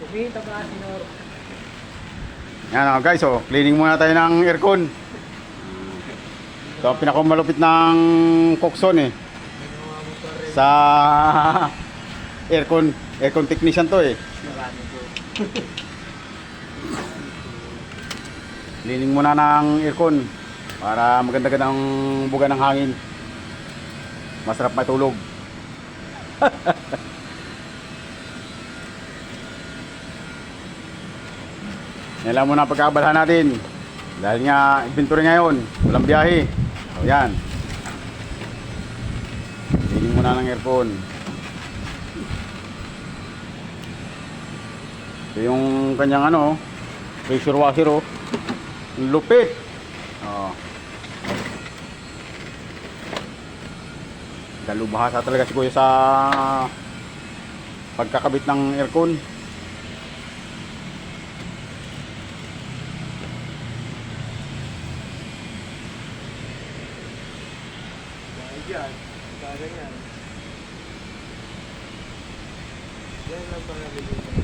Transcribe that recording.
Kumita ka, Senor. Yan guys, oh, cleaning muna tayo ng aircon. Ito ang pinakamalupit ng Coxon eh. Sa aircon technician to eh. Marami po. Cleaning muna ng aircon para maganda-ganda ang buga ng hangin. Masarap matulog. Yan lang muna ang pagkakabalahan natin. Dahil nga, inventory ngayon. Walang biyahe. O yan. Cleaning muna ng aircon. Ito yung kanyang ano, pressure washer oh. Ang lupit. Oh. Dalubhasa talaga si Kuya sa pagkakabit ng aircon. Diyan, kaganyan. Yan lang pang nalilimutan.